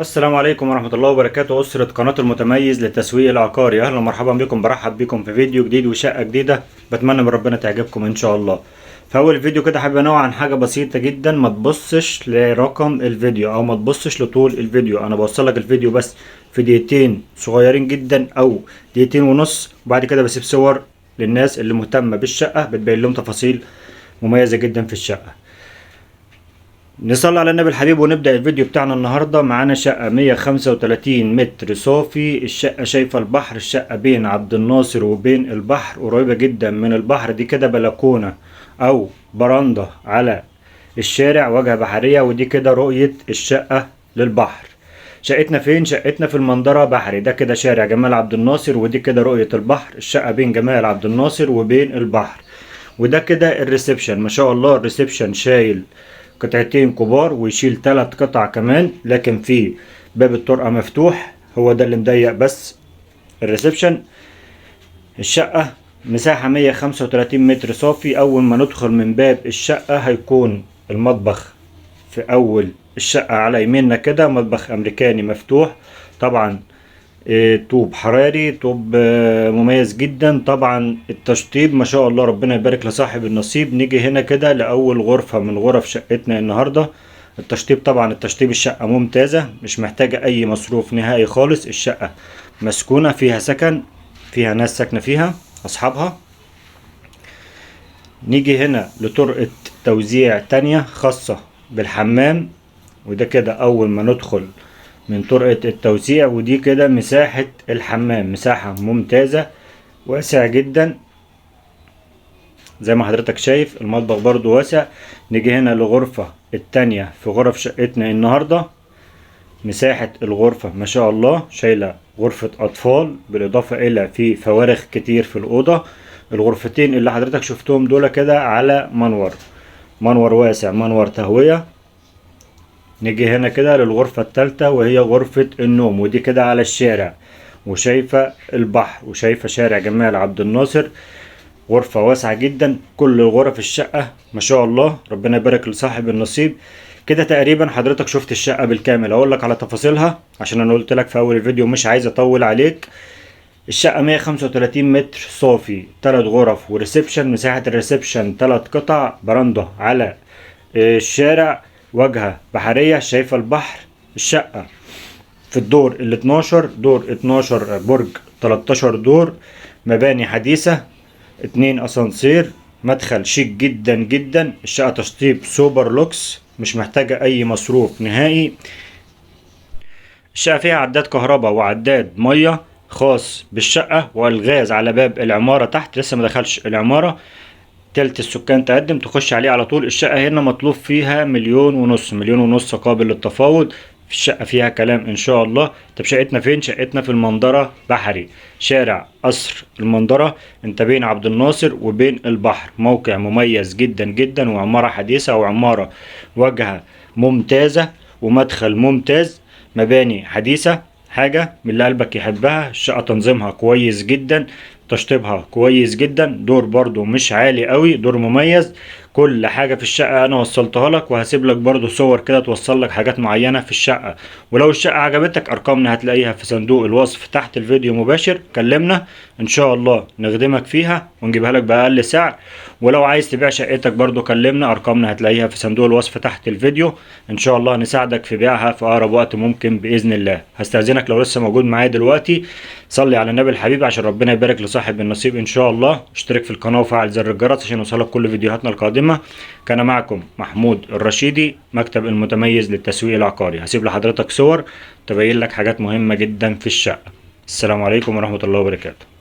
السلام عليكم ورحمة الله وبركاته. أسرة قناة المتميز للتسويق العقاري، أهلا ومرحبا بكم. برحب بكم في فيديو جديد وشقة جديدة، بتمنى من ربنا تعجبكم إن شاء الله. في أول فيديو كده حابب أنوه عن حاجة بسيطة جدا، ما تبصش لرقم الفيديو أو ما تبصش لطول الفيديو. أنا بوصلك الفيديو بس في دقيقتين صغيرين جدا أو دقيقتين ونص، وبعد كده بسيب صور للناس اللي مهتمة بالشقة بتبين لهم تفاصيل مميزة جدا في الشقة. نصلي على النبي الحبيب ونبدأ الفيديو بتاعنا النهاردة. معانا شقة 135 متر صافي. الشقة شايفة البحر، الشقة بين عبد الناصر وبين البحر، قريبة جدا من البحر. دي كده بلكونة أو برندة على الشارع، واجهة بحرية، ودي كده رؤية الشقة للبحر. شقتنا فين؟ شقتنا في المنظرة بحري. ده كده شارع جمال عبد الناصر، ودي كده رؤية البحر. الشقة بين جمال عبد الناصر وبين البحر. وده كده الريسبشن. ما شاء الله الريسبشن شايل قطعتين كبار ويشيل 3 قطع كمان، لكن في باب الطرقة مفتوح، هو ده اللي مضيق بس الريسبشن. الشقة مساحة 135 متر صافي. أول ما ندخل من باب الشقة هيكون المطبخ في أول الشقة على يميننا كده، مطبخ أمريكاني مفتوح طبعا. طوب حراري، طوب مميز جدا. طبعا التشطيب ما شاء الله، ربنا يبارك لصاحب النصيب. نيجي هنا كده لأول غرفة من غرف شقتنا النهاردة. التشطيب طبعا التشطيب الشقة ممتازة، مش محتاجة أي مصروف نهائي خالص. الشقة مسكونة، فيها سكن، فيها ناس ساكنة فيها أصحابها. نيجي هنا لطرقة توزيع تانية خاصة بالحمام، وده كده أول ما ندخل من طرقة التوزيع. ودي كده مساحة الحمام، مساحة ممتازة واسع جدا زي ما حضرتك شايف. المطبخ برضو واسع. نيجي هنا لغرفة التانية في غرف شقتنا النهاردة. مساحة الغرفة ما شاء الله شايلة غرفة أطفال، بالإضافة إلى في فوارغ كتير في الأوضة. الغرفتين اللي حضرتك شفتهم دول كده على منور واسع، منور تهوية. نيجي هنا كده للغرفة التالتة وهي غرفة النوم، ودي كده على الشارع وشايفة البحر وشايفة شارع جمال عبد الناصر. غرفة واسعة جدا. كل غرف الشقة ما شاء الله، ربنا يبارك لصاحب النصيب. كده تقريبا حضرتك شفت الشقة بالكامل. اقول لك على تفاصيلها عشان انا قلت لك في اول الفيديو مش عايز اطول عليك. الشقة 135 متر صافي، 3 غرف وريسبشن. مساحة الريسبشن 3 قطع، برندة على الشارع، واجهة بحرية، شايفة البحر. الشقة في الدور ال 12، دور 12 برج 13 دور، مباني حديثة، 2 اسانسير، مدخل شيك جدا جدا. الشقة تشطيب سوبر لوكس، مش محتاجة اي مصروف نهائي. الشقة فيها عداد كهرباء وعداد مية خاص بالشقة، والغاز على باب العمارة تحت، لسه ما دخلش العمارة. تلت السكان تقدم تخش عليه على طول. الشقة هنا مطلوب فيها 1.5 مليون قابل للتفاوض. في الشقة فيها كلام ان شاء الله. طب شقتنا فين؟ شقتنا في المنظرة بحري، شارع قصر المنظرة. انت بين عبد الناصر وبين البحر، موقع مميز جدا جدا، وعمارة حديثة وعمارة واجهة ممتازة ومدخل ممتاز، مباني حديثة، حاجة من اللي قلبك يحبها. الشقة تنظيمها كويس جدا، تشطيبها كويس جدا. دور برضو مش عالي قوي، دور مميز. كل حاجة في الشقة انا وصلتها لك، وهسيب لك برضو صور كده توصل لك حاجات معينة في الشقة. ولو الشقة عجبتك ارقامنا هتلاقيها في صندوق الوصف تحت الفيديو مباشر. كلمنا ان شاء الله نخدمك فيها ونجيبها لك باقل سعر. ولو عايز تبيع شقتك برضو كلمنا، ارقامنا هتلاقيها في صندوق الوصف تحت الفيديو. ان شاء الله نساعدك في بيعها في اقرب وقت ممكن باذن الله. هستأذنك لو لسه موجود معايا دلوقتي، صلي على النبي الحبيب عشان ربنا يبارك لصاحب النصيب ان شاء الله. اشترك في القناة وفعل زر الجرس عشان يوصلك كل فيديوهاتنا القادمة. كان معكم محمود الرشيدي، مكتب المتميز للتسويق العقاري. هسيب لحضرتك صور تبين لك حاجات مهمة جدا في الشقة. السلام عليكم ورحمة الله وبركاته.